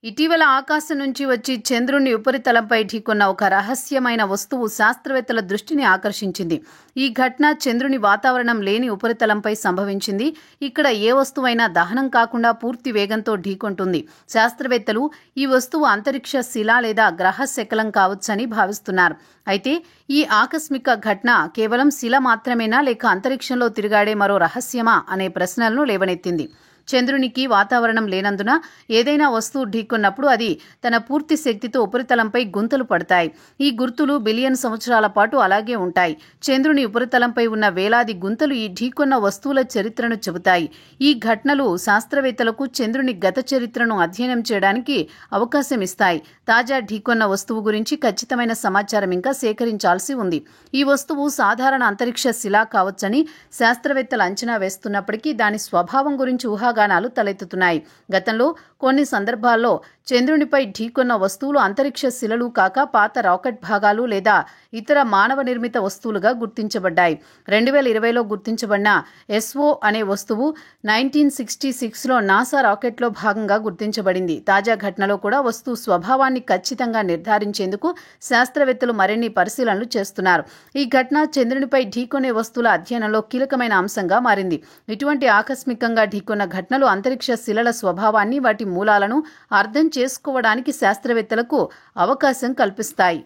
ఇటీవల ఆకాశం నుంచి వచ్చి చంద్రుని ఉపరితలంపై ఢీకొన్న ఒక రహస్యమైన వస్తువు శాస్త్రవేత్తల దృష్టిని ఆకర్షించింది. ఈ ఘటన చంద్రుని వాతావరణం లేని ఉపరితలంపై సంభవించింది. ఇక్కడ ఏ వస్తువైనా దహనం కాకుండా పూర్తి వేగంతో ఢీకొంటుంది. శాస్త్రవేత్తలు ఈ వస్తువు అంతరిక్ష శిల లేదా గ్రహ శకలం కావచ్చని భావిస్తున్నారు. అయితే ఈ ఆకస్మిక ఘటన కేవలం శిల మాత్రమేనా లేక అంతరిక్షంలో తిరుగాడే మరో రహస్యమా అనే ప్రశ్నలను లేవనెత్తింది. చంద్రునికి వాతావరణం లేనందున ఏదైనా వస్తువు ఢీకొన్నప్పుడు అది తన పూర్తి శక్తితో ఉపరితలంపై గుంతలు పడతాయి. ఈ గుర్తులు బిలియన్ సంవత్సరాల పాటు అలాగే ఉంటాయి. చంద్రుని ఉపరితలంపై ఉన్న వేలాది గుంతలు ఈ ఢీకొన్న వస్తువుల చరిత్రను చెబుతాయి. ఈ ఘటనలు శాస్త్రవేత్తలకు చంద్రుని గత చరిత్రను అధ్యయనం చేయడానికి అవకాశం ఇస్తాయి. తాజా ఢీకొన్న వస్తువు గురించి ఖచ్చితమైన సమాచారం ఇంకా సేకరించాల్సి ఉంది. ఈ వస్తువు సాధారణ అంతరిక్ష శిల కావచ్చని శాస్త్రవేత్తలు అంచనా వేస్తున్నప్పటికీ దాని స్వభావం గురించి ఊహాగానాలు తలెత్తుతున్నాయి. గతంలో కొన్ని సందర్భాల్లో చంద్రునిపై ఢీకొన్న వస్తువులు అంతరిక్ష శిలలు కాక పాత రాకెట్ భాగాలు లేదా ఇతర మానవ నిర్మిత వస్తువులుగా గుర్తించబడ్డాయి. 2020లో గుర్తించబడిన ఎస్ఓ అనే వస్తువు 1966లో నాసా రాకెట్లో భాగంగా గుర్తించబడింది. తాజా ఘటనలో కూడా వస్తువు స్వభావాన్ని ఖచ్చితంగా నిర్ధారించేందుకు శాస్త్రవేత్తలు మరిన్ని పరిశీలనలు చేస్తున్నారు. ఈ ఘటన చంద్రునిపై ఢీకొనే వస్తువుల అధ్యయనంలో కీలకమైన అంశంగా మారింది. ఇటువంటి ఆకస్మికంగా ఢీకొన్న ఘటనలు అంతరిక్ష శిలల స్వభావాన్ని, వాటి మూలాలను అర్థం చేసుకోవడానికి శాస్త్రవేత్తలకు అవకాశం కల్పిస్తాయి.